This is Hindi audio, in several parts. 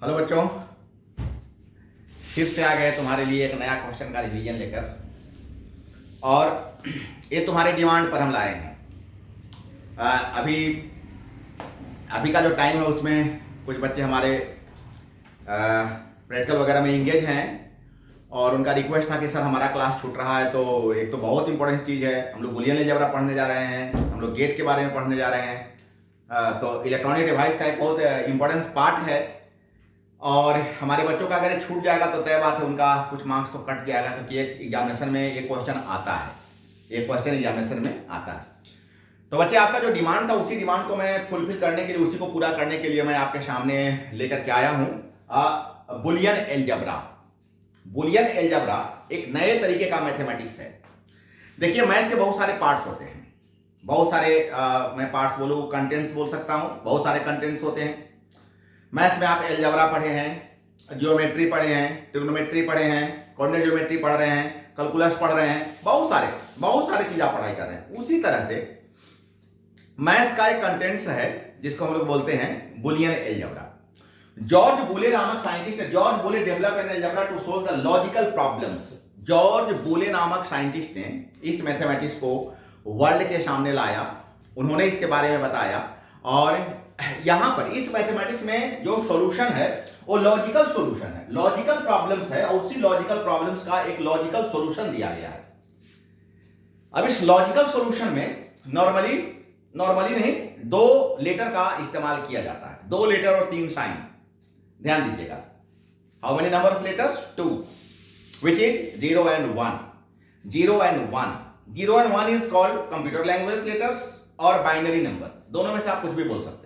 हेलो बच्चों, फिर से आ गए तुम्हारे लिए एक नया क्वेश्चन का रिवीजन लेकर। और ये तुम्हारे डिमांड पर हम लाए हैं। अभी अभी का जो टाइम है उसमें कुछ बच्चे हमारे प्रैक्टिकल वगैरह में इंगेज हैं और उनका रिक्वेस्ट था कि सर हमारा क्लास छूट रहा है। तो एक तो बहुत इंपॉर्टेंट चीज़ है, हम लोग बूलियन अलजेब्रा पढ़ने जा रहे हैं, हम लोग गेट के बारे में पढ़ने जा रहे हैं। तो इलेक्ट्रॉनिक डिवाइस का एक बहुत इंपॉर्टेंट पार्ट है और हमारे बच्चों का अगर ये छूट जाएगा तो तय बात है उनका कुछ मार्क्स तो कट जाएगा, क्योंकि एक एग्जामिनेशन में ये क्वेश्चन आता है, एक क्वेश्चन एग्जामिनेशन में आता है। तो बच्चे आपका जो डिमांड था उसी डिमांड को मैं फुलफिल करने के लिए, उसी को पूरा करने के लिए मैं आपके सामने लेकर के आया हूँ बुलियन अलजेब्रा। बुलियन अलजेब्रा एक नए तरीके का मैथमेटिक्स है। देखिए, मैथ के बहुत सारे पार्ट्स होते हैं, बहुत सारे मैं पार्ट्स बोलूँ, कंटेंट्स बोल सकता हूँ, बहुत सारे कंटेंट्स होते हैं। मैथ्स में आप अलजेब्रा पढ़े हैं, जियोमेट्री पढ़े हैं, ट्रिग्नोमेट्री पढ़े हैं, कोऑर्डिनेट ज्योमेट्री पढ़ रहे हैं, कैलकुलस पढ़ रहे हैं, बहुत सारे चीज आप पढ़ाई कर रहे हैं। उसी तरह से मैथ्स का एक कंटेंट्स है जिसको हम लोग बोलते हैं बुलियन अलजेब्रा। जॉर्ज बूले नामक scientist, George Boole develop an algebra to solve the logical problems. George Boole नामक साइंटिस्ट ने इस मैथमेटिक्स को वर्ल्ड के सामने लाया, उन्होंने इसके बारे में बताया। और यहां पर इस मैथमेटिक्स में जो सॉल्यूशन है वो लॉजिकल सॉल्यूशन है, लॉजिकल प्रॉब्लम्स है, और उसी लॉजिकल प्रॉब्लम्स का एक लॉजिकल सॉल्यूशन दिया गया है। अब इस लॉजिकल सॉल्यूशन में नॉर्मली नहीं, दो लेटर का इस्तेमाल किया जाता है, दो लेटर और तीन साइन। ध्यान दीजिएगा, how many number of letters? 2, which is 0 and 1। 0 and 1, 0 and 1 is called computer language letters और बाइनरी नंबर, दोनों में से आप कुछ भी बोल सकते हो।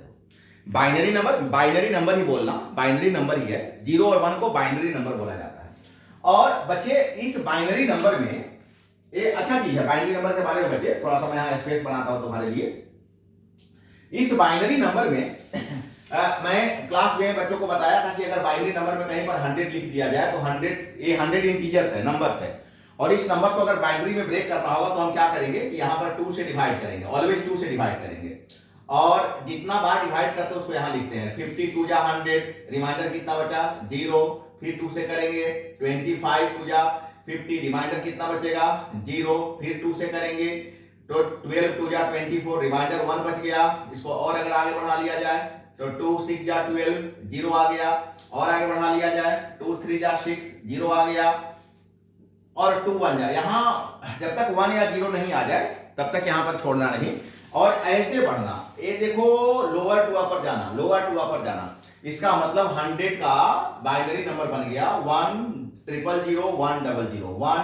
बाइनरी नंबर ही बोलना, बाइनरी नंबर ही है। 0 और 1 को बाइनरी नंबर बोला जाता है। और बच्चे इस बाइनरी नंबर में ये अच्छा चीज है, बाइनरी नंबर के बारे में बच्चे थोड़ा सा मैं यहाँ स्पेस बनाता हूं तुम्हारे लिए। इस बाइनरी नंबर में मैं क्लास में बच्चों को बताया था कि अगर बाइनरी नंबर में कहीं पर 100 लिख दिया जाए तो 100 इंटीजर्स है, नंबर्स है, और इस नंबर को अगर बाइनरी में ब्रेक करना होगा तो हम क्या करेंगे कि यहाँ पर 2 से डिवाइड करेंगे, ऑलवेज 2 से डिवाइड करेंगे। और जितना बार डिवाइड करते हैं उसको यहाँ लिखते हैं। 52 जा 100, रिमाइंडर कितना बचा? 0, फिर 2 से करेंगे। 25 2 जा 50, रिमाइंडर कितना बचेगा? 0, फिर 2 से करेंगे तो 12 2 जा 24, रिमाइंडर 1 बच गया। इसको और अगर आगे बढ़ा लिया जाए तो 2 6 जा 12, 0 आ गया। और आगे बढ़ा लिया जाए 2 3 जा 6, 0 आ गया। और 2 1 जाए, यहां जब तक 1 या 0 नहीं आ जाए तब तक यहां पर छोड़ना नहीं और ऐसे बढ़ना। ये देखो, लोअर टू अपर जाना, लोअर टू अपर जाना। इसका मतलब 100 का बाइनरी नंबर बन गया 1 0 0 1 0 0, 1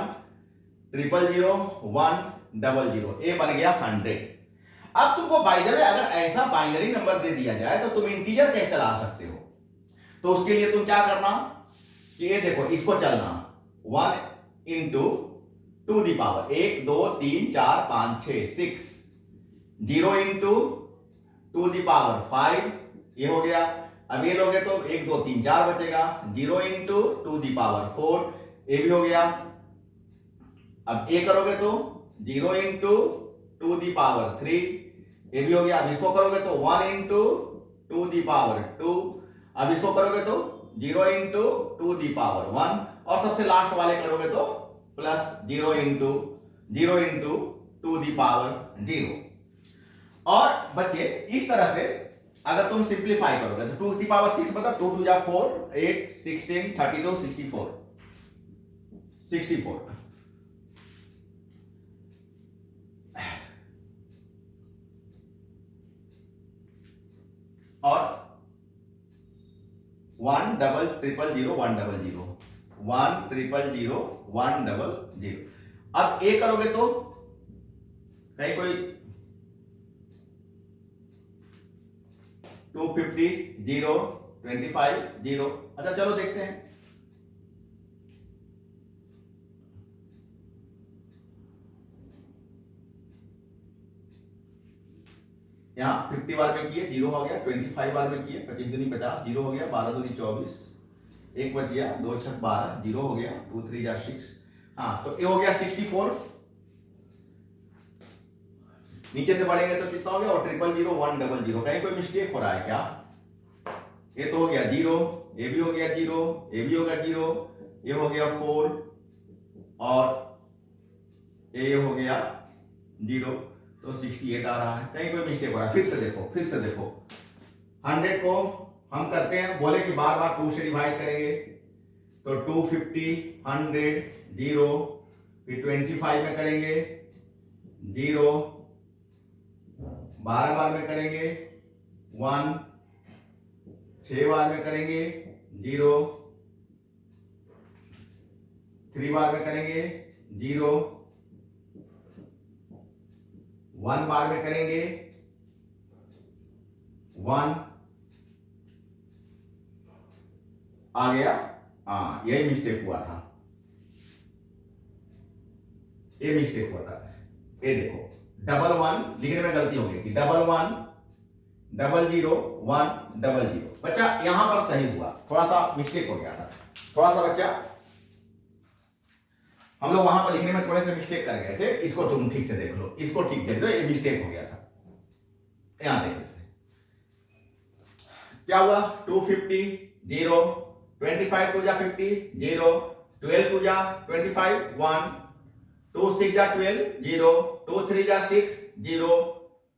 0 0 1 0 0, ये बन गया 100। अब तुमको बाय द वे अगर ऐसा बाइनरी नंबर दे दिया जाए तो तुम इंटीजर कैसे ला सकते हो? तो उसके लिए तुम क्या करना कि ये देखो, इसको चलना 1 into 2 the power 1 2 3 4 5 6 6, 0 into 2 the power 5, ये हो गया। अब ये लोगे तो 1 2 3 4 बचेगा। 0 into 2 दी पावर 4, ये भी हो गया। अब ये करोगे तो 0 into 2 दी पावर 3, ये भी हो गया। अब इसको करोगे तो 1 into 2 दी पावर 2, अब इसको करोगे तो 0 into 2 दी पावर 1, और सबसे लास्ट वाले करोगे तो प्लस 0 into 2 दी पावर 0। और बच्चे इस तरह से अगर तुम सिंप्लीफाई करोगे तो 2 दी पावर 6 मतलब 2 2 जा 4, 8 16 32 64। और 1 0 0 0 1 0 0, 1 0 0 1 0 0। अब ए करोगे तो कहीं कोई 250 0 25 0। अच्छा चलो देखते हैं। यहाँ 50 बार में किए 0 हो गया, 25 बार में किए 25 दूनी 50, 0 हो गया, 12 दूनी 24, 1 बच गया, 2 6 12, 0 हो गया, 2 3 जा 6। हाँ, तो ये हो गया 64। नीचे से बढ़ेंगे तो कितना हो गया? और 0 0 0 1 0 0। कहीं कोई मिस्टेक हो रहा है क्या? ये तो हो गया 0 ये भी हो गया 0, ये भी हो गया 0, ये हो गया 4 और ये हो गया 0, तो 68 आ रहा है। कहीं कोई मिस्टेक हो रहा है? फिर से देखो 100 को हम करते हैं, बोले कि बार बार 2 से डिवाइड करेंगे, तो 250, 100, 0, फिर 25 में करेंगे 0, 12 बार में करेंगे 1, 6 बार में करेंगे 0, 3 बार में करेंगे 0, 1 बार में करेंगे 1, आ गया। हाँ, यही मिस्टेक हुआ था, ये मिस्टेक हुआ था। ये देखो 11 लिखने में गलती हो गई थी, 11 00 1 00। बच्चा यहां पर सही हुआ, थोड़ा सा मिस्टेक हो गया था, थोड़ा सा बच्चा हम लोग वहां पर लिखने में थोड़े से मिस्टेक कर गए थे। इसको तुम ठीक से देख लो, इसको ठीक देख लो, ये मिस्टेक हो गया था। यहां देख लेते क्या हुआ, 250 0, 25 2 जा 50 0, 12 2 जा 25 1, 2 6 जा 12 0, 2 3 जा 6 0,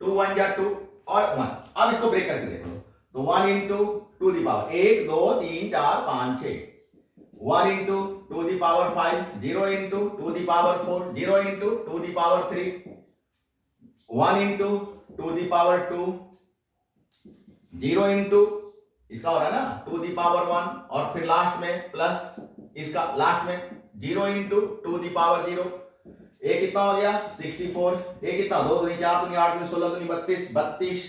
2 1 जा 2 और 1। अब इसको ब्रेक करके देख लो, तो 1 into 2 the power 1 2 3 4 5 6, 1 into 2 the power 5, 0 into 2 the power 4, 0 into 2 the power 3, 1 into 2 the power 2, 0 into इसका हो रहा है ना 2 दी पावर 1, और फिर लास्ट में प्लस इसका लास्ट में 0 इंटू 2 दी पावर 0। ये कितना हो गया 64, ये कितना 2 दूनी 4 दूनी 8 दूनी 16 दूनी 32 32,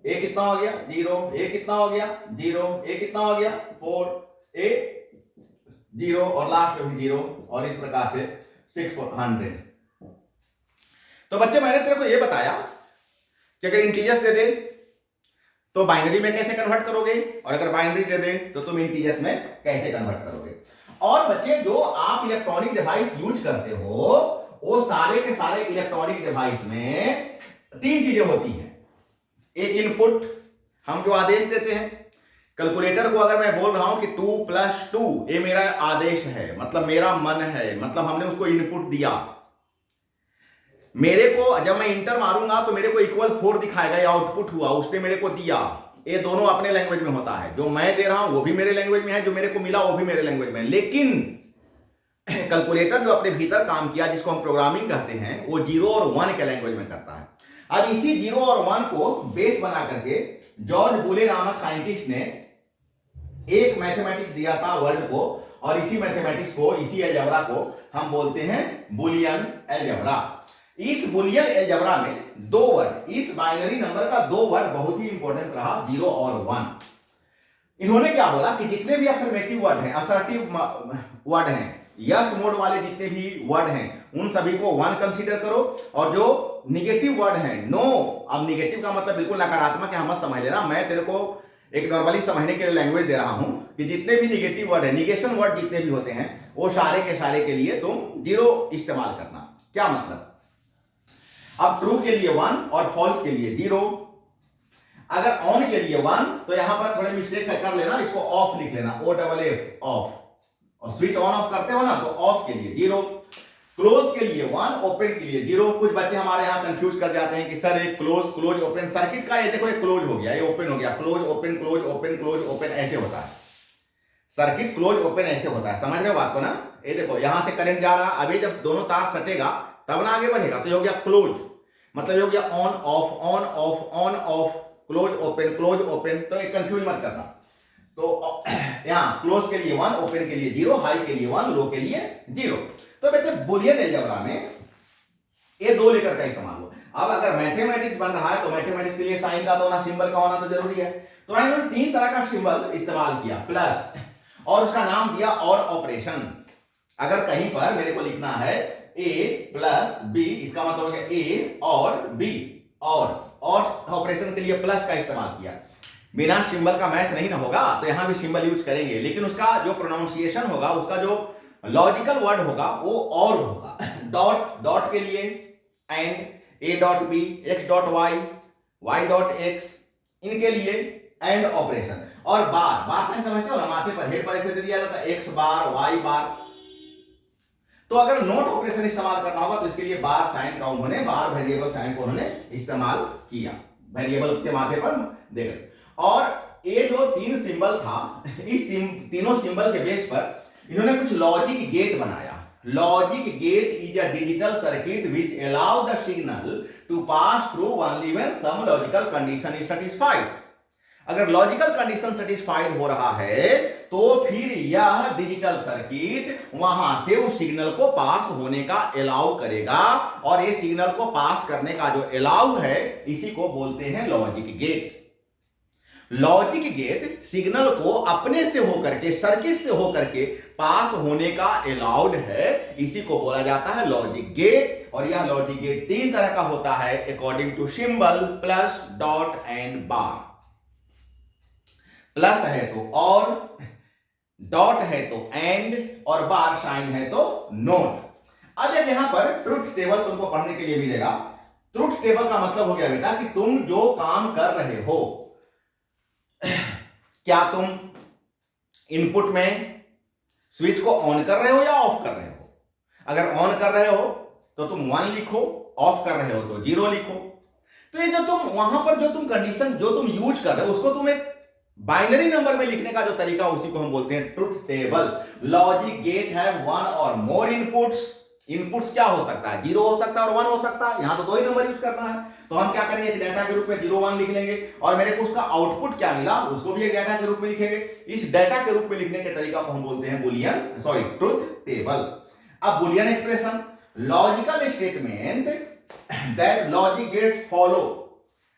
ये कितना हो गया 0, ये कितना हो गया 0, ये कितना हो गया 4, ये 0 और लास्ट में भी 0, और इस प्रकार से 600। तो बच्चे मैंने तेरे को ये बताया कि अगर इंटीजर्स दे दे तो बाइनरी में कैसे कन्वर्ट करोगे, और अगर बाइनरी दे दे तो तुम इंटीजर्स में कैसे कन्वर्ट करोगे। और बच्चे जो आप इलेक्ट्रॉनिक डिवाइस यूज करते हो वो सारे के सारे इलेक्ट्रॉनिक डिवाइस में 3 चीजें होती हैं। एक इनपुट, हम जो आदेश देते हैं। कैलकुलेटर को अगर मैं बोल रहा हूं कि 2 + 2, ये मेरा आदेश है, मतलब मेरा मन है, मतलब हमने उसको इनपुट दिया। मेरे को जब मैं इंटर मारूंगा तो मेरे को =4 दिखाएगा, ये आउटपुट हुआ, उसने मेरे को दिया। ये दोनों अपने लैंग्वेज में होता है, जो मैं दे रहा हूं वो भी मेरे लैंग्वेज में है, जो मेरे को मिला वो भी मेरे लैंग्वेज में है। लेकिन कैलकुलेटर जो अपने भीतर काम किया, जिसको हम प्रोग्रामिंग कहते हैं, वो 0 और 1 के लैंग्वेज में करता है। अब इसी 0 और 1 को बेस बना करके जॉर्ज बूले नामक साइंटिस्ट ने एक मैथमेटिक्स दिया था वर्ल्ड को, और इसी मैथमेटिक्स को, इसी अलजेब्रा को हम बोलते हैं बुलियन अलजेब्रा। इस बुलियन अलजेब्रा में 2 वर्ड, इस बाइनरी नंबर का 2 वर्ड बहुत ही इंपॉर्टेंस रहा, 0 और 1। इन्होंने क्या बोला कि जितने भी अफर्मेटिव वर्ड हैं, असर्टिव वर्ड हैं, यस मोड वाले जितने भी वर्ड हैं, उन सभी को 1 कंसीडर करो, और जो निगेटिव वर्ड हैं, नो, अब निगेटिव का मतलब बिल्कुल नकारात्मक है, मत समझ लेना, मैं तेरे को एक नॉर्मली समझने के लिए लैंग्वेज दे रहा हूं कि जितने भी निगेटिव वर्ड है, निगेशन वर्ड जितने भी होते हैं, वो सारे के लिए तुम 0 इस्तेमाल करना। क्या मतलब, अब ट्रू के लिए 1 और फॉल्स के लिए 0। अगर ऑन के लिए 1 तो यहां पर थोड़े मिस्टेक कर लेना, इसको ऑफ लिख लेना, OFF ऑफ, और स्विच ऑन ऑफ करते हो ना तो ऑफ के लिए 0, क्लोज के लिए 1, ओपन के लिए 0। कुछ बच्चे हमारे यहां कंफ्यूज कर जाते हैं कि सर एक क्लोज ओपन, सर्किट का ये देखो एक क्लोज हो गया, ये ओपन हो गया, क्लोज ओपन क्लोज ओपन ऐसे होता है, सर्किट क्लोज ओपन ऐसे होता है, समझ रहे हो बात को ना। ये देखो यहां से करंट जा रहा, अभी जब दोनों तार सटेगा तब ना आगे बढ़ेगा, तो ये हो गया क्लोज, मतलब ये हो गया ऑन ऑफ क्लोज ओपन, तो एक कंफ्यूज मत करना। तो यहां क्लोज के लिए 1, ओपन के लिए 0, हाई के लिए 1, लो के लिए 0। तो बेटे बुलियन अलजेब्रा में ये 2 लेटर का इस्तेमाल हुआ। अब अगर मैथमेटिक्स बन रहा है तो मैथमेटिक्स के लिए साइन का तो होना, सिंबल का होना तो जरूरी है। तो इन्होंने 3 तरह का सिंबल इस्तेमाल किया, प्लस, और उसका नाम दिया और ऑपरेशन। अगर कहीं पर मेरे को लिखना है A + B, इसका मतलब हो गया A और B, और ऑपरेशन के लिए प्लस का इस्तेमाल किया। बिना सिंबल का मैथ नहीं ना होगा, तो यहां भी सिंबल यूज करेंगे, लेकिन उसका जो प्रोनाउंसिएशन होगा, उसका जो लॉजिकल वर्ड होगा वो और होगा। डॉट के लिए एंड, A.B, X.Y, Y.X, इनके लिए एंड ऑपरेशन। और बार, बार साइन समझते हो ना, माथे पर हेड पर ऐसे दे दिया जाता है x बार y बार। तो अगर नोट ऑपरेशन इस्तेमाल करना होगा तो इसके लिए बार साइन का उन्होंने, बार वेरिएबल साइन को उन्होंने इस्तेमाल किया, वेरिएबल के माथे पर देकर। और ये जो तीन सिंबल था, इस तीनों सिंबल के बेस पर इन्होंने कुछ लॉजिक गेट बनाया। Logic gate is a digital circuit which allow the signal to pass through only when some logical condition is satisfied. अगर लॉजिकल कंडीशन सेटिस्फाइड हो रहा है तो फिर यह डिजिटल सर्किट वहां से उस सिग्नल को पास होने का अलाउ करेगा, और ये सिग्नल को पास करने का जो अलाउ है इसी को बोलते हैं logic gate. Logic gate signal को अपने से होकर के, सर्किट से होकर के पास होने का अलाउड है, इसी को बोला जाता है लॉजिक गेट। और यह लॉजिक गेट तीन तरह का होता है according to symbol, plus, dot and bar. Plus है तो और, डॉट है तो एंड, और बार साइन है तो नोट। अब यहां पर ट्रुथ टेबल तुमको पढ़ने के लिए मिलेगा। ट्रुथ टेबल का मतलब हो गया बेटा कि तुम जो काम कर रहे हो, क्या तुम इनपुट में स्विच को ऑन कर रहे हो या ऑफ कर रहे हो। अगर ऑन कर रहे हो तो तुम 1 लिखो, ऑफ कर रहे हो तो 0 लिखो। तो ये जो तुम वहां पर जो तुम कंडीशन जो तुम यूज कर रहे हो उसको तुम एक बाइनरी नंबर में लिखने का जो तरीका उसी को हम बोलते हैं ट्रुथ टेबल। लॉजिक गेट है 1 और मोर इनपुट्स। इनपुट्स क्या हो सकता है, 0 हो सकता है और 1 हो सकता है। यहां तो 2 ही नंबर यूज करना है, तो हम क्या करेंगे, डेटा के रूप में 0 1 लिख लेंगे, और मेरे को उसका आउटपुट क्या मिला उसको भी एक डेटा के रूप में लिखेंगे। इस डेटा के रूप में लिखने के तरीका को हम बोलते हैं बुलियन, सॉरी ट्रुथ टेबल। अब Boolean expression, logical statement that logic gates follow.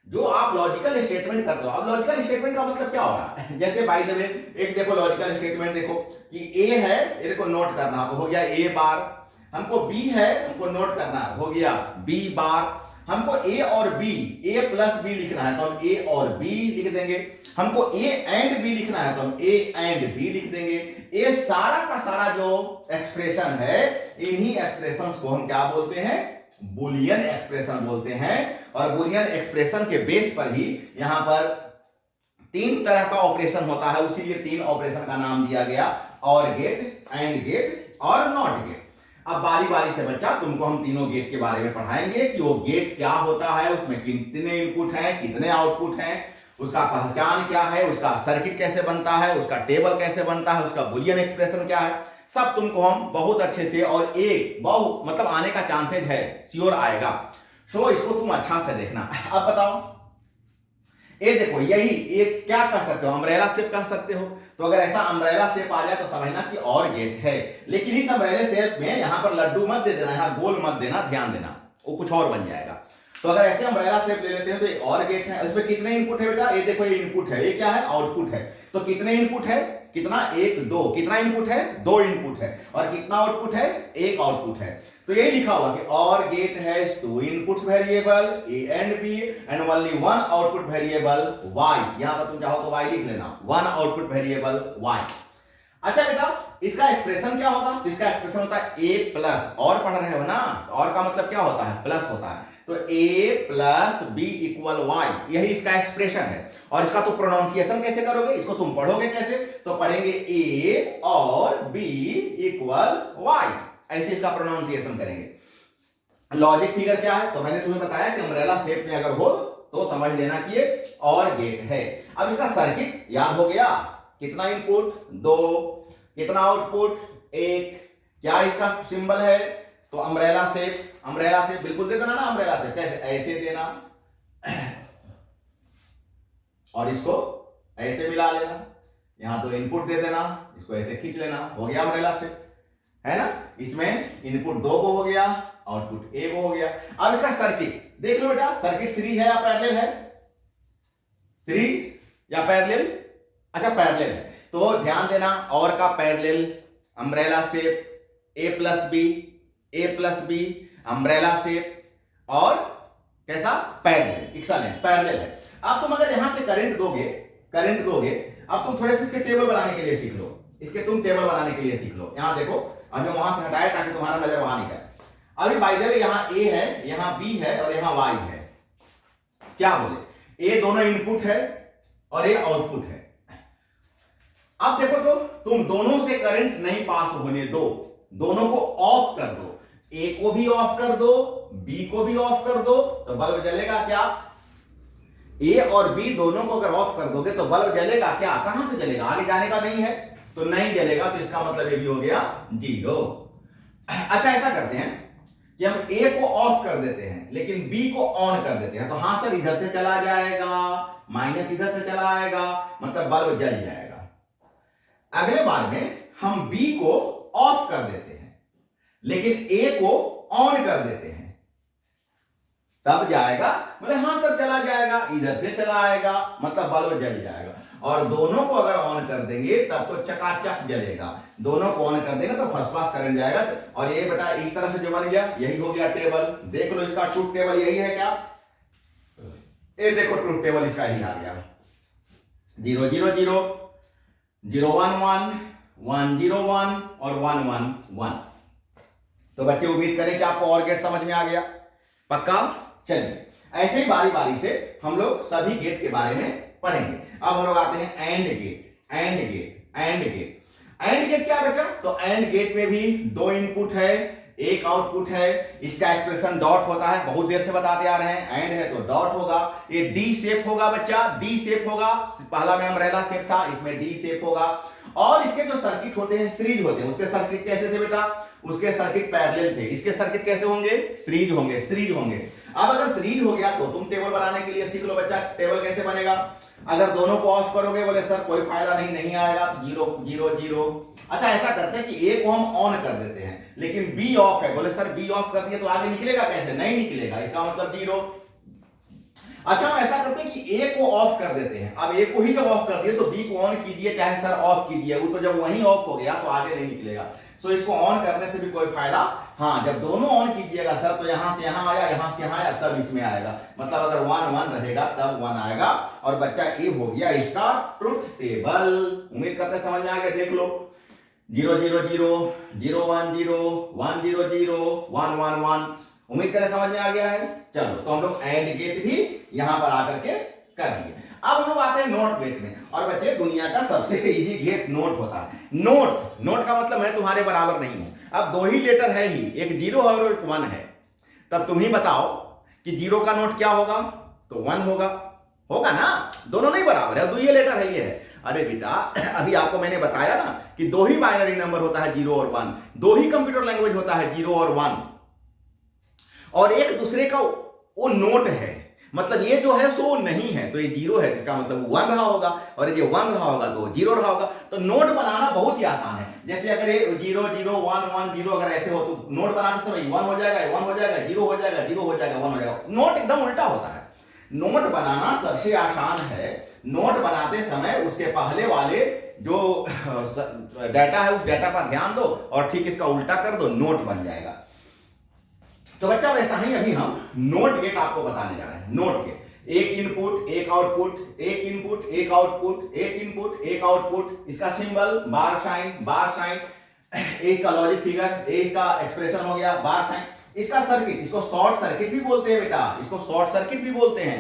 जो आप लॉजिकल स्टेटमेंट करते हो, अब लॉजिकल स्टेटमेंट का मतलब क्या हो रहा है, जैसे बाय द वे एक देखो लॉजिकल स्टेटमेंट देखो कि ए है, मेरे को नोट करना तो हो गया ए बार, हमको बी है हमको नोट करना हो गया बी बार, हमको ए और बी, ए प्लस बी लिखना है तो हम ए और बी लिख देंगे, हमको ए एंड बी लिखना है तो हम ए एंड बी लिख देंगे। ये सारा का सारा जो एक्सप्रेशन है, इन्हीं एक्सप्रेशंस को हम क्या बोलते हैं, बुलियन एक्सप्रेशन बोलते हैं। और बुलियन एक्सप्रेशन के बेस पर ही यहां पर 3 तरह का ऑपरेशन होता है, इसीलिए 3 ऑपरेशन का नाम दिया गया, और गेट, एंड गेट और नॉट गेट। अब बारी बारी से बच्चा तुमको हम तीनों गेट के बारे में पढ़ाएंगे कि वो गेट क्या होता है, उसमें कितने इनपुट हैं, कितने आउटपुट हैं, उसका पहचान क्या है, उसका सर्किट कैसे बनता है, उसका टेबल कैसे बनता है, उसका बुलियन एक्सप्रेशन क्या है, सब तुमको हम बहुत अच्छे से, और एक बहुत मतलब आने का चांसेस है, श्योर आएगा। सो इसको तुम अच्छा से देखना। अब बताओ, ये देखो यही एक क्या कह सकते हो, अम्ब्रेला शेप कह सकते हो। तो अगर ऐसा अम्ब्रेला शेप आ जाए तो समझना कि और गेट है, लेकिन इस अम्ब्रेला शेप में यहां पर लड्डू मत दे देना, यहां गोल मत देना, ध्यान देना, वो कुछ और बन जाएगा। तो अगर ऐसे अम्ब्रेला शेप ले लेते हैं तो ये और गेट है। इसमें कितने इनपुट है बेटा, ये देखो ये इनपुट है, ये क्या है, आउटपुट है। तो कितने इनपुट है, कितना, 1 2, कितना इनपुट है, 2 इनपुट है, और कितना आउटपुट है, 1 आउटपुट है। तो यही लिखा हुआ कि और gate has 2 inputs variable a and b and only 1 output variable y। यहां पर तुम चाहो तो y लिख लेना, 1 आउटपुट वेरिएबल y। अच्छा बेटा, इसका एक्सप्रेशन क्या होगा, तो इसका एक्सप्रेशन होता है a प्लस, और पढ़ रहे हो ना, और का मतलब क्या होता है, प्लस होता है, तो a plus b equal y, यही इसका एक्सप्रेशन है। और इसका तो प्रोनाउंसिएशन कैसे करोगे, इसको तुम पढ़ोगे कैसे, तो पढ़ेंगे a और b इक्वल y, ऐसे इसका प्रोनाउंसिएशन करेंगे। लॉजिक फिगर क्या है, तो मैंने तुम्हें बताया कि अम्ब्रेला शेप में अगर हो तो समझ लेना कि ये और गेट है। अब इसका सर्किट याद हो गया, कितना इनपुट, 2, कितना आउटपुट, 1, क्या इसका सिंबल है, तो अम्ब्रेला शेप। अम्ब्रेला शेप बिल्कुल दे देना ना, अम्ब्रेला शेप कैसे, ऐसे देना और इसको ऐसे मिला लेना, यहां तो इनपुट दे देना, इसको ऐसे खींच लेना, हो गया अम्ब्रेला शेप, है ना। इसमें इनपुट 2 को हो गया, आउटपुट 1 को हो गया। अब इसका सर्किट देख लो बेटा, सर्किट सीरीज है या पैरेलल है, सीरीज या पैरेलल, अच्छा पैरेलल है, तो ध्यान देना, और का parallel, umbrella shape, a plus b, umbrella shape, और कैसा, पैरेलल, एक्सीलेंट, पैरेलल है। अब तुम अगर यहां से करंट दोगे, अब तुम थोड़े से इसके टेबल बनाने के लिए सीख लो, इसके तुम टेबल बनाने के लिए सीख लो। यहां देखो, अब जो वहां से हटाए ताकि तुम्हारा नजर वहां नहीं जाए। अभी बाय द वे यहां a है, यहां b है और यहां y है, क्या बोले, a दोनों इनपुट है और ये आउटपुट है। अब देखो तो तुम दोनों से करंट नहीं पास होने दो, दोनों को ऑफ कर दो, ए को भी ऑफ कर दो, बी को भी ऑफ कर दो, तो बल्ब जलेगा क्या? ए और बी दोनों को अगर ऑफ कर दोगे तो बल्ब जलेगा क्या? कहां से जलेगा? आगे जाने का नहीं है तो नहीं जलेगा, तो इसका मतलब ये भी हो गया 0। अच्छा ऐसा करते हैं कि हम ए को ऑफ कर देते हैं लेकिन बी को ऑन कर देते हैं, तो हां सर इधर से चला जाएगा, माइनस इधर से चला आएगा, मतलब बल्ब जल जाएगा। अगले बार में हम बी को ऑफ कर देते हैं लेकिन ए को ऑन कर देते हैं, तब जाएगा? बोले हाँ सर चला जाएगा, इधर से चला आएगा, मतलब बल्ब जल जाएगा। और दोनों को अगर ऑन कर देंगे तब तो चकाचक जलेगा, दोनों को ऑन कर देंगे तो फर्स्ट क्लास करंट जाएगा। और ये बेटा इस तरह से जो बन गया, यही हो गया टेबल। देख लो इसका ट्रूथ टेबल यही है क्या? ये देखो ट्रूथ टेबल इसका ही आ गया, 0 0 0 0 1 1 1 0 1 और 1 1 1। तो बच्चे उम्मीद करें कि आपको और गेट समझ में आ गया, पक्का? चलिए ऐसे ही बारी बारी से हम लोग सभी गेट के बारे में पढ़ेंगे। अब हम लोग आते हैं and gate. And gate, and gate, and gate क्या बचा? तो एंड गेट में भी 2 इनपुट है, 1 आउटपुट है, इसका एक्सप्रेशन डॉट होता है, बहुत देर से बताते आ रहे हैं। एंड है तो डॉट होगा, ये डी शेप होगा बच्चा, डी शेप होगा, पहला में अम्ब्रेला शेप था, इसमें डी शेप होगा। और इसके जो सर्किट होते हैं सीरीज होते हैं। उसके सर्किट कैसे थे बेटा? उसके सर्किट पैरेलल थे, इसके सर्किट कैसे होंगे? सीरीज होंगे, सीरीज होंगे। अब अगर सीरीज हो गया तो तुम टेबल बनाने के लिए सीख लो बच्चा, टेबल कैसे बनेगा। अगर दोनों को ऑफ करोगे, बोले सर कोई फायदा नहीं आएगा, 0 0 0। अच्छा ऐसा करते हैं कि ए को हम ऑन कर देते हैं लेकिन बी ऑफ है, बोले सर बी ऑफ कर दिया तो आगे निकलेगा कैसे? नहीं निकलेगा, इसका मतलब 0। अच्छा हम ऐसा करते हैं कि ए को ऑफ कर देते हैं। अब ए को ही जब ऑफ कर दिए तो बी को ऑन कीजिए, चाहे सर ऑफ कीजिए, वो तो जब वहीं ऑफ हो गया तो आगे नहीं निकलेगा। सो इसको ऑन करने से भी कोई फायदा, हाँ जब दोनों ऑन कीजिएगा सर तो यहां से यहां आया, यहां से यहां आया, तब इसमें आएगा, मतलब अगर 1 1 रहेगा तब 1 आएगा। और बच्चा ये हो गया इसका ट्रुथ टेबल। उम्मीद करते समझ में आ गया। देख लो 0 0 0 0 1 0 1 0 0 1 1 1। उम्मीद करें समझ में आ गया है। चलो तो हम लोग एंड गेट भी यहां पर आकर के कर लिए। अब हम लोग आते हैं नोट गेट में। और बच्चे दुनिया का सबसे इजी गेट नोट होता है। नोट, नोट का मतलब मैं तुम्हारे बराबर नहीं हूं। अब 2 ही लेटर है ही, एक 0 और एक 1 है, तब तुम ही बताओ कि 0 का नोट क्या होगा? तो 1 होगा, होगा ना? दोनों नहीं बराबर है, 2 ही लेटर है ये है। अरे बेटा अभी आपको मैंने बताया ना कि 2 ही बाइनरी नंबर होता है 0 और 1, 2 ही कंप्यूटर लैंग्वेज होता है 0 और 1, और एक दूसरे का वो नोट है, मतलब ये जो है सो नहीं है, तो ये 0 है, इसका मतलब 1 रहा होगा, और ये 1 रहा होगा तो 0 रहा होगा। तो नोट बनाना बहुत ही आसान है। जैसे अगर ये 0 0 1 1 0 अगर ऐसे हो तो नोट बनाते समय 1 हो जाएगा, 1 हो जाएगा, 0 हो जाएगा, 0 हो जाएगा, 1 हो जाएगा। नोट एकदम उल्टा होता है। नोट बनाना सबसे आसान है। नोट बनाते समय उसके पहले वाले जो डाटा है उस डाटा पर ध्यान दो और ठीक इसका उल्टा कर दो, नोट बन जाएगा। तो बच्चा वैसा ही अभी हम नोट गेट आपको बताने जा रहे हैं। नोट गेट, एक इनपुट एक आउटपुट, एक इनपुट एक आउटपुट, एक इनपुट एक आउटपुट, इसका सिंबल बार साइन, बार साइन, ए इसका लॉजिक फिगर, ए इसका एक्सप्रेशन हो गया, बार साइन। इसका सर्किट, इसको शॉर्ट सर्किट भी बोलते हैं बेटा, इसको शॉर्ट सर्किट भी बोलते हैं।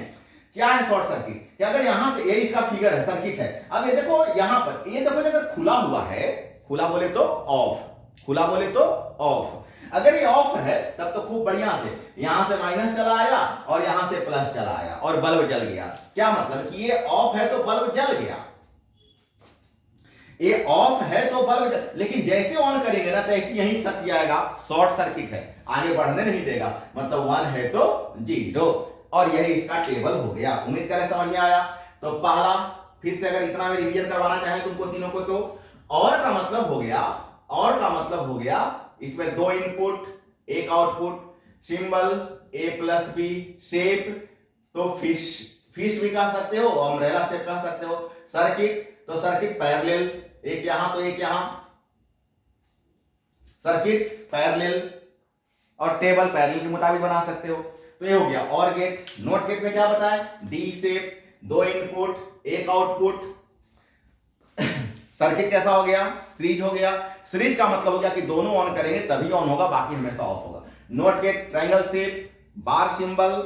क्या है शॉर्ट सर्किट? कि अगर यहां से ये इसका फिगर है, सर्किट है। अब ये देखो यहां पर, ये देखो अगर खुला हुआ है, खुला बोले तो ऑफ, खुला बोले तो ऑफ। अगर ये ऑफ है तब तो खूब बढ़िया से यहां से माइनस चला आया और यहां से प्लस चला आया और बल्ब जल गया। क्या मतलब कि ये ऑफ है तो बल्ब जल गया, ये ऑफ है तो बल्ब जल, लेकिन जैसे ऑन करेंगे ना तैसे यहीं सट जाएगा, शॉर्ट सर्किट है, आगे बढ़ने नहीं देगा, मतलब 1 है तो 0। और यही इसका टेबल हो गया। उम्मीद करें समझ में आया। तो पहला, फिर से अगर इतना में रिवीजन करवाना चाहे तुमको तीनों को, तो और का मतलब हो गया, और का मतलब हो गया इसमें 2 इनपुट एक आउटपुट, सिंबल ए प्लस बी, शेप तो फिश भी कह सकते हो, अम्ब्रेला शेप कह सकते हो। सर्किट तो सर्किट पैरेलल, एक यहां तो एक यहां, सर्किट पैरेलल, और टेबल पैरेलल के मुताबिक बना सकते हो। तो ये हो गया। और गेट, नोट गेट में क्या बताएं? डी शेप, 2 इनपुट एक आउटपुट। सर्किट कैसा हो गया? सीरीज हो गया। सीरीज का मतलब हो गया कि दोनों ऑन करेंगे तभी ऑन होगा, बाकी हमेशा ऑफ होगा। नोट गेट ट्रायंगल शेप, बार सिंबल,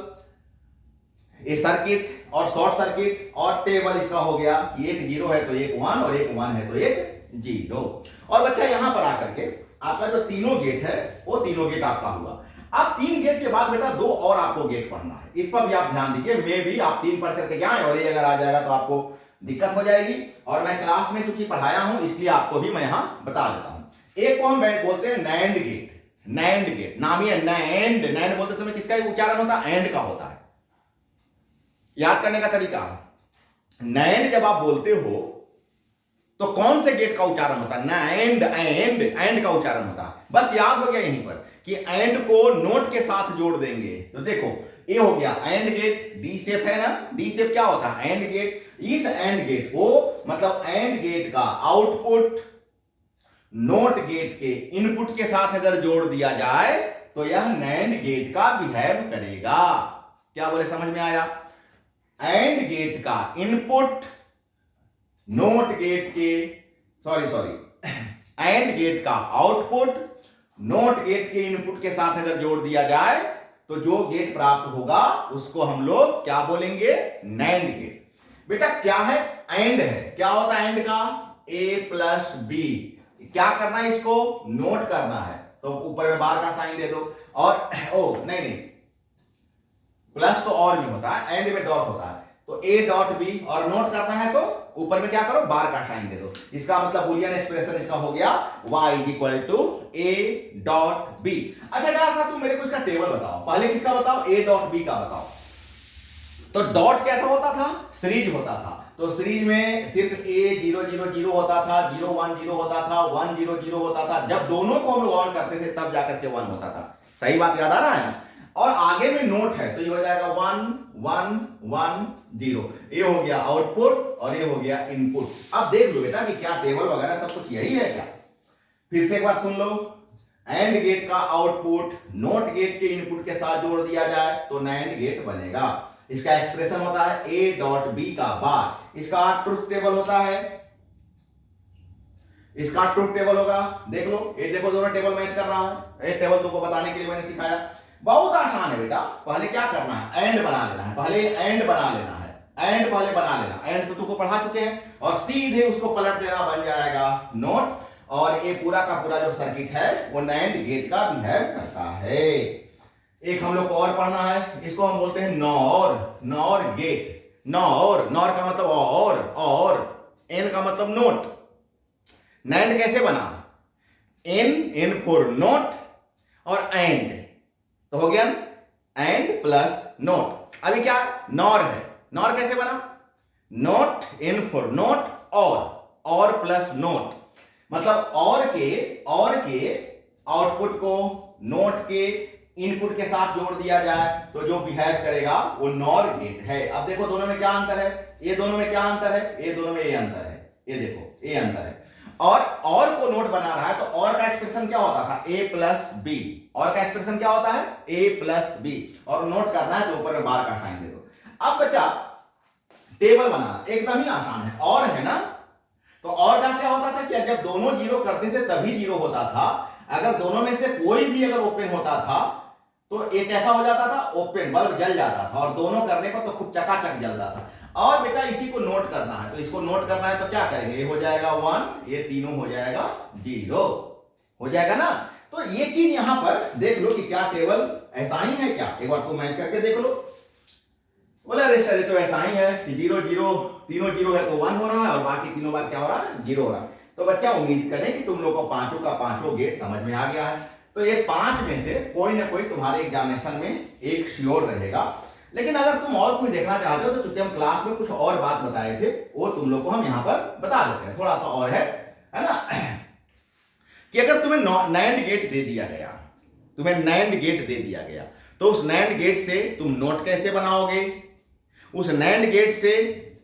ये सर्किट, और शॉर्ट सर्किट और टेबल इसका हो गया कि एक 0 है तो एक 1 और एक 1 है तो एक 0। और बच्चा यहां पर आकर के आपका जो तीनों गेट है वो तीनों गेट आपका हुआ। अब 3 गेट के बाद बेटा 2 और आपको गेट पढ़ना है, इस पर भी आप ध्यान दीजिए। मे भी आप 3 पढ़ करके जाएं और ये अगर आ जाएगा तो आपको दिक्कत हो जाएगी, और मैं क्लास में चूंकि पढ़ाया हूं इसलिए आपको भी मैं यहां बता देता हूं। एक को हम बोलते हैं नैंड गेट। नैंड गेट नाम ही है नैंड। नैंड बोलते समय किसका उच्चारण होता है? एंड का होता है। याद करने का तरीका, नैंड जब आप बोलते हो तो कौन से गेट का उच्चारण होता है? नैंड, एंड, एंड का उच्चारण होता है। बस याद हो गया यहीं पर कि एंड को नोट के साथ जोड़ देंगे। तो देखो ये हो गया एंड गेट, डी शेप है ना, डी शेप क्या होता है? And gate. इस एंड गेट को मतलब एंड गेट का आउटपुट नोट गेट के इनपुट के साथ अगर जोड़ दिया जाए तो यह नैंड गेट का बिहेव करेगा। क्या बोले, समझ में आया? एंड गेट का इनपुट नोट गेट के एंड गेट का आउटपुट नोट गेट के इनपुट के साथ अगर जोड़ दिया जाए तो जो गेट प्राप्त होगा उसको हम लोग क्या बोलेंगे? Nand gate. बेटा क्या है? एंड है। क्या होता है एंड का? a plus b. क्या करना है? इसको नोट करना है, तो ऊपर में बार का साइन दे दो। और नहीं, प्लस तो और में होता है, एंड में डॉट होता है, तो a डॉट बी। और नोट करना है तो ऊपर में क्या करो? बार का साइन दे दो। इसका मतलब बूलियन एक्सप्रेशन इसका हो गया y equal to a dot b. अच्छा साहब तुम मेरे को इसका टेबल बताओ, पहले किसका बताओ? a डॉट बी का बताओ। तो डॉट कैसा होता था? सीरीज होता था। तो सीरीज में सिर्फ a 0 0 0 होता था, 0 1 0 होता था, 1 0 0 होता था। जब दोनों को हम लोग ऑन करते थे तब जाकर के 1 होता था। सही बात याद आ रहा है ना? और आगे में नोट है तो ये हो जाएगा 1 1 1 0। ये हो गया आउटपुट और ये हो गया इनपुट। अब देख लो बेटा कि क्या टेबल वगैरह सब कुछ यही है क्या? फिर से एक बार सुन लो। एंड गेट का आउटपुट नोट गेट के इनपुट के साथ जोड़ दिया जाए तो नैंड गेट बनेगा। इसका एक्सप्रेशन होता है a डॉट बी का बार। इसका ट्रुथ टेबल होता है, इसका ट्रुथ टेबल होगा। देख लो, ये देखो दोनों टेबल मैच कर रहा है। ये टेबल तुमको बताने के लिए मैंने सिखाया। बहुत आसान है बेटा। पहले क्या करना है? एंड बना लेना है। पहले एंड बना लेना है, एंड पहले बना लेना। एंड तो तुमको पढ़ा चुके हैं, और सीधे उसको पलट देना, बन जाएगा नोट। और ये पूरा का पूरा जो सर्किट है वो नैंड गेट का बिहेव करता है। एक हम लोग को और पढ़ना है, इसको हम बोलते हैं nor. Nor gate. Nor, nor का मतलब और एन का मतलब नोट। नैंड कैसे बना? एन फॉर नोट और एंड, तो हो गया एंड प्लस नोट। अभी क्या नॉर है? नॉर कैसे बना? नोट, एन फॉर नोट और प्लस नोट। मतलब और के आउटपुट को नोट के इनपुट के साथ जोड़ दिया जाए तो जो बिहेव करेगा वो नॉर गेट है। अब देखो दोनों में क्या अंतर है? ये दोनों में क्या अंतर है? ये दोनों में ये अंतर है। ये देखो ये अंतर है। और को नोट बना रहा है तो और का एक्सप्रेशन क्या होता था? a plus b. और का एक्सप्रेशन क्या होता है? a plus b. और नोट करना है तो ऊपर में बार का साइन दे दो। अब बच्चा टेबल बनाना एकदम ही आसान है। और है ना, तो और का क्या होता था कि जब दोनों जीरो करते थे तभी जीरो होता था। अगर दोनों में से कोई भी अगर ओपन होता था तो एक ऐसा हो जाता था, ओपन बल्ब जल जाता था, और दोनों करने पर तो खूब चकाचक जलता था। और बेटा इसी को नोट करना है, तो इसको नोट करना है तो क्या करेंगे? ये हो जाएगा 1, ये तीनों हो जाएगा 0, हो जाएगा ना। तो ये चीज यहां पर देख लो कि क्या टेबल ऐसा ही है क्या? एक बार को मैच करके देख लो। बोला अरे सर ये तो ऐसा ही है कि 0 0 तीनों 0 है तो 1 हो रहा है, और बाकी तीनों बार क्या हो रहा है? 0 हो रहा है। तो बच्चा उम्मीद करें कि तुम लोग को पांचों का पांचों गेट समझ में आ गया है। तो ये 5 में से कोई ना कोई तुम्हारे एग्जामिनेशन में एक श्योर रहेगा। लेकिन अगर तुम और कुछ देखना चाहते हो तो चूंकि हम क्लास में कुछ और बात बताए थे वो तुम लोग को हम यहां पर बता देते हैं। थोड़ा सा और है ना, कि अगर तुम्हें नैंड गेट दे दिया गया, तुम्हें नैंड गेट दे दिया गया तो उस नैंड गेट से तुम नोट कैसे बनाओगे? उस नैंड गेट से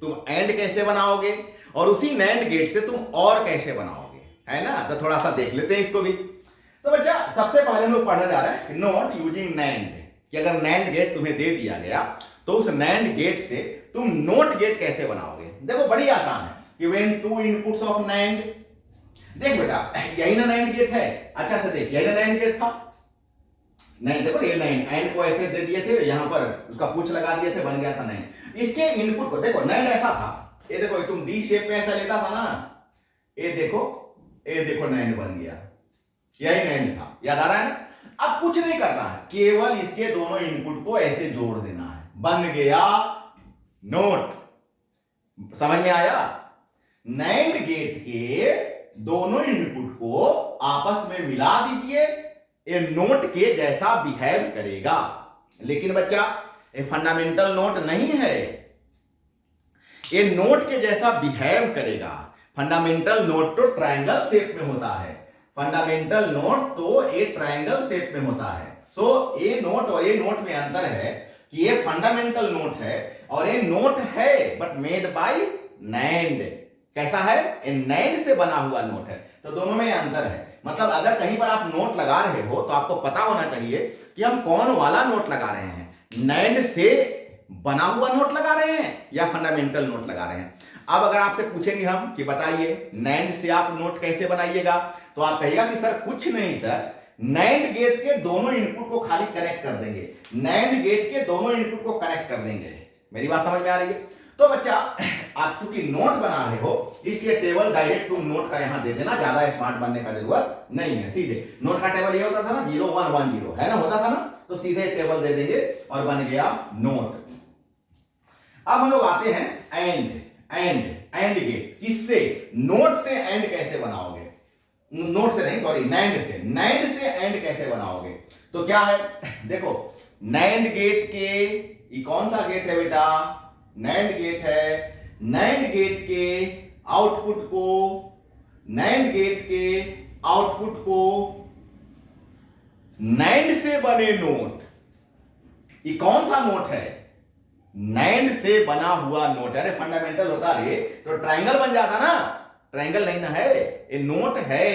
तुम एंड कैसे बनाओगे? और उसी नैंड गेट से तुम और कैसे बनाओगे? है ना, तो थोड़ा सा देख लेते हैं इसको भी। तो बच्चा सबसे पहले हम लोग पढ़ने जा रहे हैं नोट यूजिंग नैंड, कि अगर नैंड गेट तुम्हें दे दिया गया तो उस नैंड गेट से तुम नोट गेट कैसे बनाओगे? देखो बड़ी आसान है कि when to inputs of NAND, देख बेटा यही ना नैंड गेट है। अच्छा से देख, यही ना नैंड गेट था। नहीं देखो ये नाइन, एंड को ऐसे दे दिए थे, यहां पर उसका पूछ लगा दिए थे, बन गया था नाइन। इसके इनपुट को देखो, नाइन ऐसा था, ये देखो तुम डी शेप में ऐसा लेता था ना, ये देखो नाइन बन गया, यही नाइन था, याद आ रहा है ना। अब कुछ नहीं करना है, केवल इसके दोनों इनपुट को ऐसे जोड़ देना है, बन गया नोट। समझ में आया? नैंड गेट के दोनों इनपुट को आपस में मिला दीजिए, ये नोट के जैसा बिहेव करेगा। लेकिन बच्चा ये फंडामेंटल नोट नहीं है, ये नोट के जैसा बिहेव करेगा। फंडामेंटल नोट तो ट्रायंगल शेप में होता है, फंडामेंटल नोट तो ये ट्रायंगल शेप में होता है। सो ये नोट और ये नोट में अंतर है कि ये फंडामेंटल नोट है और ये नोट है बट मेड बाय नैंड। कैसा है? ये नैंड से बना हुआ नोट है, तो दोनों में अंतर है। मतलब अगर कहीं पर आप नोट लगा रहे हो तो आपको पता होना चाहिए कि हम कौन वाला नोट लगा रहे हैं, नैंड से बना हुआ नोट लगा रहे हैं या फंडामेंटल नोट लगा रहे हैं। अब अगर आपसे पूछेंगे हम कि बताइए नैंड से आप नोट कैसे बनाइएगा, तो आप कहिएगा कि सर कुछ नहीं सर, नैंड गेट के दोनों इनपुट को खाली कनेक्ट कर देंगे, नैंड गेट के दोनों इनपुट को कनेक्ट कर देंगे। मेरी बात समझ में आ रही है? तो बच्चा आप चूंकि नोट बना रहे हो इसलिए टेबल डायरेक्ट तुम नोट का यहां दे देना, ज्यादा स्मार्ट बनने का जरूरत नहीं है। सीधे नोट का टेबल ये होता था ना 0 1 1 0 है ना, होता था ना, तो सीधे टेबल दे देंगे और बन गया नोट। अब हम लोग आते हैं एंड गेट। किससे? नोट से एंड कैसे बनाओगे? नोट से नहीं, सॉरी, नैंड से एंड कैसे बनाओगे? तो क्या है, देखो नैंड गेट के, ये कौन सा गेट है बेटा? नैंड गेट है। नैंड गेट के आउटपुट को, नैंड गेट के आउटपुट को नैंड से बने नोट, ये कौन सा नोट है? नैंड से बना हुआ नोट। अरे फंडामेंटल होता रे तो ट्रायंगल बन जाता ना, ट्रायंगल नहीं ना है, ये नोट है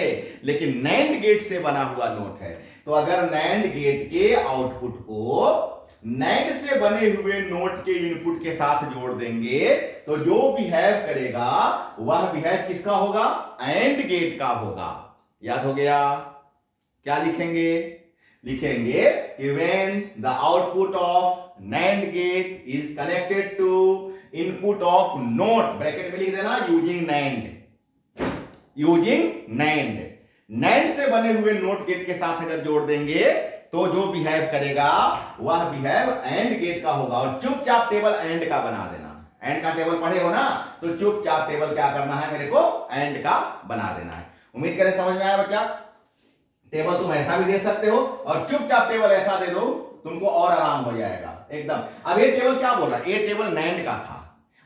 लेकिन नैंड गेट से बना हुआ नोट है। तो अगर नैंड गेट के आउटपुट को नैंड से बने हुए नोट के इनपुट के साथ जोड़ देंगे तो जो बिहेव करेगा वह बिहेव किसका होगा? एंड गेट का होगा। याद हो गया? क्या लिखेंगे? लिखेंगे कि when the output of nand gate is connected to input of not, bracket में लिख देना यूजिंग नैंड, नैंड से बने हुए नोट गेट के साथ अगर जोड़ देंगे तो जो बिहेव करेगा वह बिहेव एंड गेट का होगा। और चुपचाप टेबल एंड का बना देना। एंड का टेबल पढ़े हो ना, तो चुपचाप टेबल क्या करना है मेरे को? एंड का बना देना है। उम्मीद करें समझ में आया बच्चा। टेबल तुम ऐसा भी दे सकते हो और चुपचाप टेबल ऐसा दे दो, तुमको और आराम हो जाएगा एकदम। अब ये टेबल क्या बोल रहा है? ये टेबल नैंड का था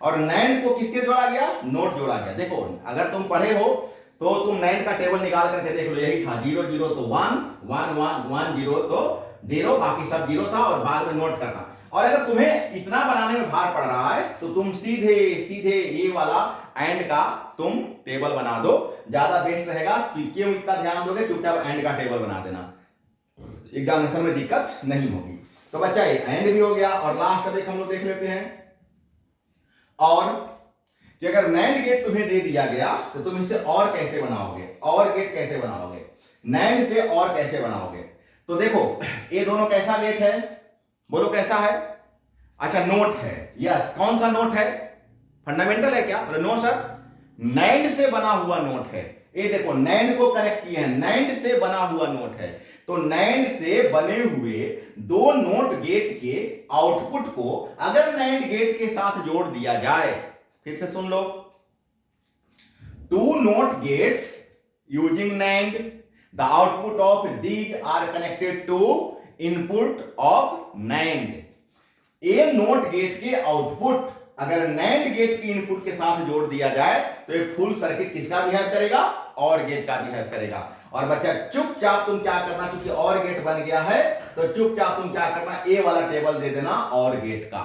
और नैंड को किसके जोड़ा गया? नोट जोड़ा गया। देखो अगर तुम पढ़े हो तो तुम नैंड का टेबल निकाल करके देख लो, यही था 0 0 तो 1 1 1 1 0 तो 0, बाकी सब 0 था और बाद में नोट करना। और अगर तुम्हें इतना बनाने में भार पड़ रहा है तो तुम सीधे सीधे ये वाला एंड का तुम टेबल बना दो, ज्यादा बेस्ट रहेगा। क्यों इतना ध्यान दोगे? चुपचाप एंड का टेबल बना देना, एग्जामिनेशन में दिक्कत नहीं होगी। तो बच्चा ये एंड भी हो गया। और लास्ट अब एक हम लोग देख लेते हैं, और कि अगर नैंड गेट तुम्हें दे दिया गया तो तुम इसे और कैसे बनाओगे? और गेट कैसे बनाओगे? नैंड से और कैसे बनाओगे? तो देखो ये दोनों कैसा गेट है? बोलो कैसा है? अच्छा नोट है। यस, कौन सा नोट है? फंडामेंटल है क्या? बोले नो सर, नैंड से बना हुआ नोट है। ये देखो नैंड को कनेक्ट किए हैं, नैंड से बना हुआ नोट है। तो नैंड से बने हुए दो नोट गेट के आउटपुट को अगर नैंड गेट के साथ जोड़ दिया जाए, फिर से सुन लो, two not gates using NAND, the output of these are connected to input of NAND. A not gate के आउटपुट अगर नैंड गेट की इनपुट के साथ जोड़ दिया जाए तो ये फुल सर्किट किसका बिहेव करेगा? और गेट का बिहेव करेगा। और बच्चा चुपचाप तुम क्या करना, क्योंकि और गेट बन गया है तो चुपचाप तुम क्या करना, ए वाला टेबल दे देना और गेट का।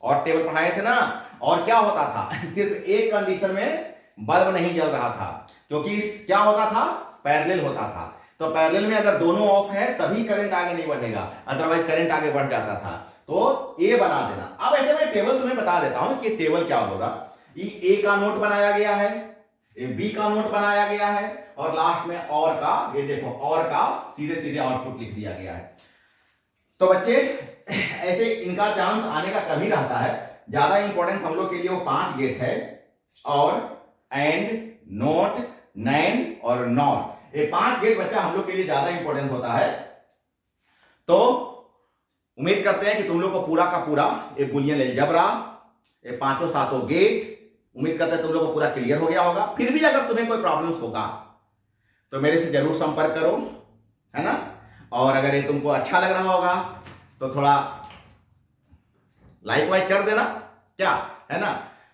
और टेबल पढ़ाए थे ना, और क्या होता था सिर्फ एक कंडीशन में बल्ब नहीं जल रहा था, क्योंकि क्या होता था? पैरेलल होता था। तो पैरेलल में अगर दोनों ऑफ है तभी करंट आगे नहीं बढ़ेगा, अदरवाइज करंट आगे बढ़ जाता था। तो ए बना देना। अब ऐसे मैं टेबल तुम्हें बता देता हूं कि टेबल क्या होगा। ये ए का नोट बनाया गया है, ये बी का नोट बनाया गया है और लास्ट में और का, ये देखो और का सीधे सीधे आउटपुट लिख दिया गया है। तो बच्चे ऐसे इनका चांस आने का कम ही रहता है। ज्यादा इंपॉर्टेंस हम लोग के लिए वो 5 गेट है, और, एंड, नोट, नैन और नॉट। ये 5 गेट बच्चा हम लोग के लिए ज्यादा इंपॉर्टेंस होता है। तो उम्मीद करते हैं कि तुम लोग को पूरा का पूरा ये बुलियन अलजेब्रा, ये 5 गेट, उम्मीद करते हैं तुम लोग को पूरा क्लियर हो गया होगा। फिर भी अगर तुम्हें कोई प्रॉब्लम्स होगा तो मेरे से जरूर संपर्क करो, है ना। और अगर ये तुमको अच्छा लग रहा होगा तो थोड़ा लाइक वाइक कर देना, क्या है ना।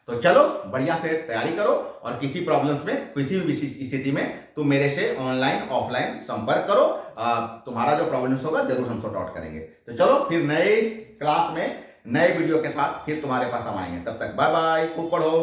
तो चलो बढ़िया से तैयारी करो, और किसी प्रॉब्लम्स में, किसी भी स्थिति में तुम मेरे से ऑनलाइन ऑफलाइन संपर्क करो। तुम्हारा जो प्रॉब्लम्स होगा जरूर हम सॉर्ट आउट करेंगे। तो चलो फिर नए क्लास में नए वीडियो के साथ फिर तुम्हारे पास हम आएंगे। तब तक बाय बाय, खूब पढ़ो।